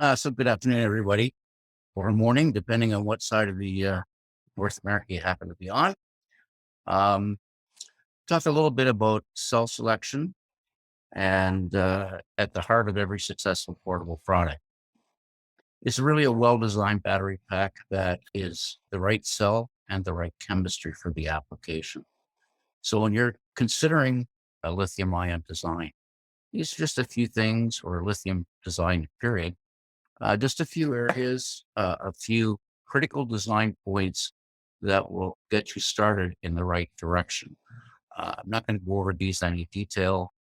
So good afternoon, everybody, or morning, depending on what side of the North America you happen to be on. Um, Talk a little bit about cell selection and at the heart of every successful portable product. It's really a well-designed battery pack that is the right cell and the right chemistry for the application. So when you're considering a lithium-ion design, these are just a few things, or lithium design period. Just a few areas, a few critical design points that will get you started in the right direction. I'm not going to go over these in any detail,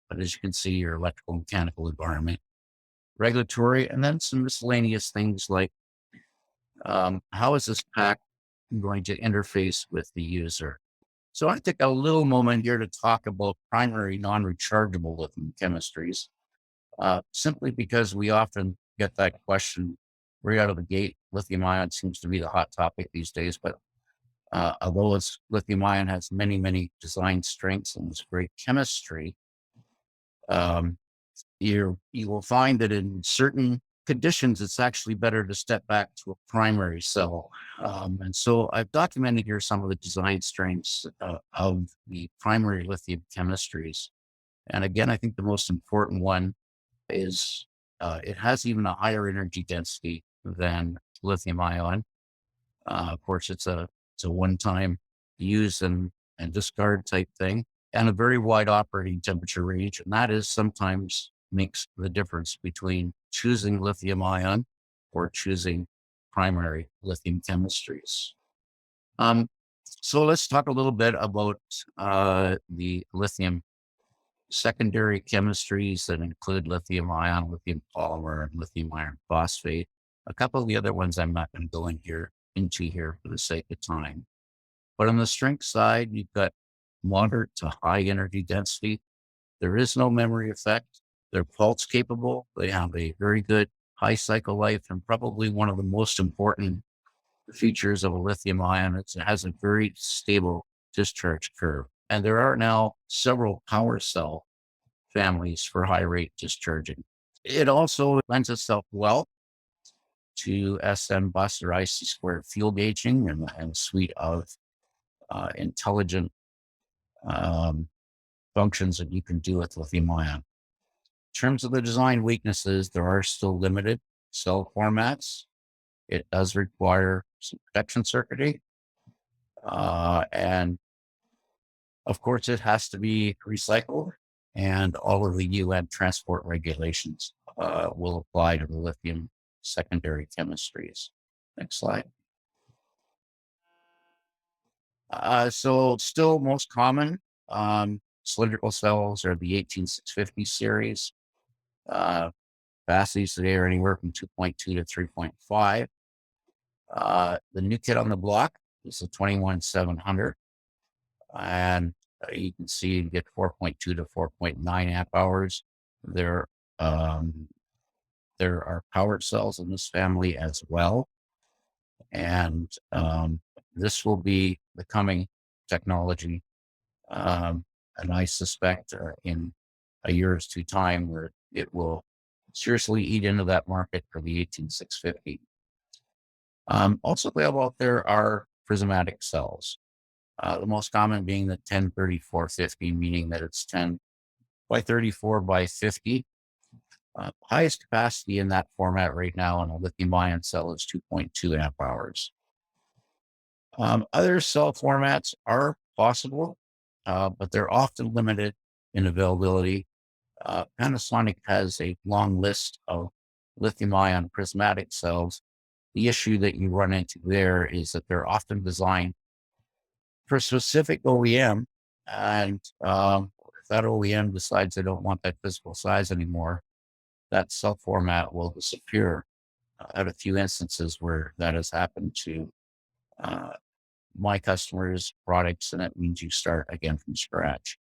but as you can see, your electrical and mechanical environment, regulatory, and then some miscellaneous things like how is this pack going to interface with the user? So I take a little moment here to talk about primary non-rechargeable lithium chemistries, simply because we often get that question right out of the gate. Lithium ion seems to be the hot topic these days, but although lithium ion has many, many design strengths and it's great chemistry, um, you will find that in certain conditions, it's actually better to step back to a primary cell. And so I've documented here some of the design strengths of the primary lithium chemistries. And again, I think the most important one is it has even a higher energy density than lithium ion. Of course, it's a one-time use and discard type thing, and a very wide operating temperature range, and that is sometimes makes the difference between choosing lithium ion or choosing primary lithium chemistries. Um, so let's talk a little bit about the lithium secondary chemistries that include lithium ion, lithium polymer, and lithium iron phosphate. A couple of the other ones I'm not going to go into here for the sake of time. But on the strength side, you've got moderate to high energy density. There is no memory effect. They're pulse capable. They have a very good high cycle life, and probably one of the most important features of a lithium ion is it has a very stable discharge curve. And there are now several power cell families for high rate discharging. It also lends itself well to SM bus or IC squared fuel gauging and a suite of intelligent um, functions that you can do with lithium ion. In terms of the design weaknesses, there are still limited cell formats. It does require some protection circuitry. And of course, it has to be recycled, and all of the UN transport regulations will apply to the lithium secondary chemistries. Next slide. So still most common cylindrical cells are the 18650 series. Uh, Capacities today are anywhere from 2.2 to 3.5. The new kid on the block is the 21700. And you can see you get 4.2 to 4.9 amp hours. There, um, there are powered cells in this family as well. And this will be the coming technology. And I suspect in a year or two time where it will seriously eat into that market for the 18650. Also available out there are prismatic cells. The most common being the 103450, meaning that it's 10 by 34 by 50. Highest capacity in that format right now on a lithium ion cell is 2.2 amp hours. Other cell formats are possible, but they're often limited in availability. Panasonic has a long list of lithium ion prismatic cells. The issue that you run into there is that they're often designed for a specific OEM. And if that OEM decides they don't want that physical size anymore, that cell format will disappear. I had a few instances where that has happened to uh, my customers' products, and it means you start again from scratch.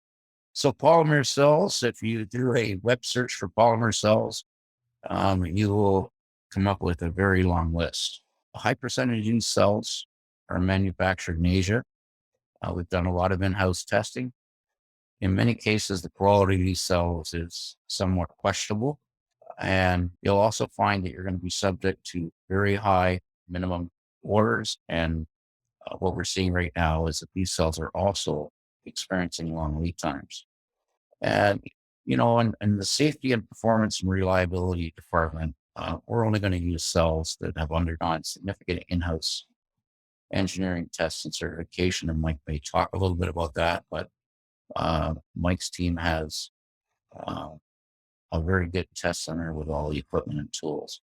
So polymer cells, if you do a web search for polymer cells, you will come up with a very long list. A high percentage of these cells are manufactured in Asia. We've done a lot of in-house testing. In many cases, the quality of these cells is somewhat questionable. And you'll also find that you're going to be subject to very high minimum orders. And what we're seeing right now is that these cells are also experiencing long lead times. And, in the safety and performance and reliability department, we're only going to use cells that have undergone significant in-house engineering tests and certification. And Mike may talk a little bit about that, but Mike's team has uh, a very good test center with all the equipment and tools.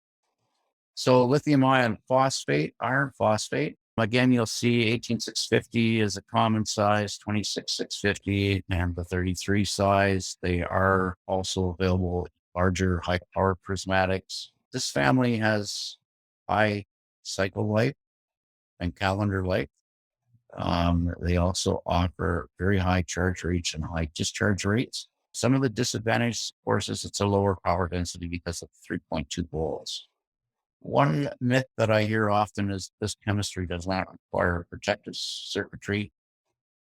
So lithium ion phosphate, iron phosphate. Again, you'll see 18650 is a common size, 26650 and the 33 size. They are also available in larger high power prismatics. This family has high cycle life and calendar life. They also offer very high charge rates and high discharge rates. Some of the disadvantages, of course, is it's a lower power density because of 3.2 volts. One myth that I hear often is this chemistry does not require protective circuitry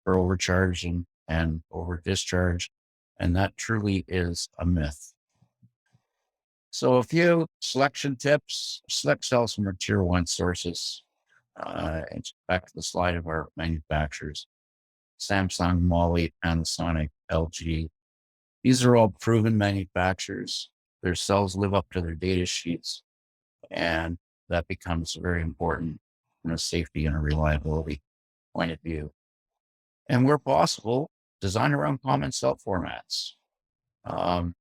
for overcharge and over discharge. And that truly is a myth. So a few selection tips: select cells from our tier one sources. And back to the slide of our manufacturers: Samsung, Moly, Panasonic, LG. These are all proven manufacturers. Their cells live up to their data sheets. And that becomes very important from a safety and a reliability point of view. And where possible, design around common cell formats. The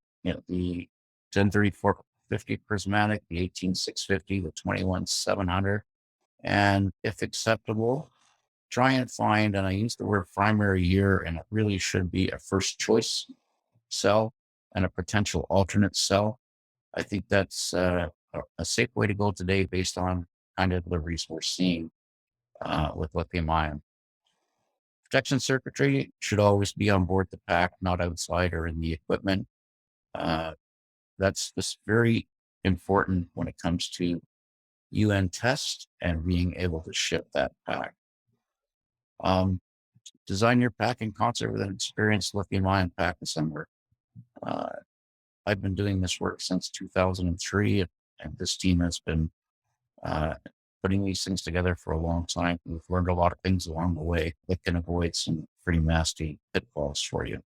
10350 prismatic, the 18650, the 21700. And if acceptable, try and find, and I use the word primary here, and it really should be a first choice cell and a potential alternate cell. I think that's a safe way to go today based on kind of deliveries we're seeing with lithium ion. Protection circuitry should always be on board the pack, not outside or in the equipment. Uh, that's just very important when it comes to UN test and being able to ship that pack. Um, Design your pack in concert with an experienced lithium ion pack assembler. Uh, I've been doing this work since 2003, and this team has been uh, putting these things together for a long time. We've learned a lot of things along the way that can avoid some pretty nasty pitfalls for you.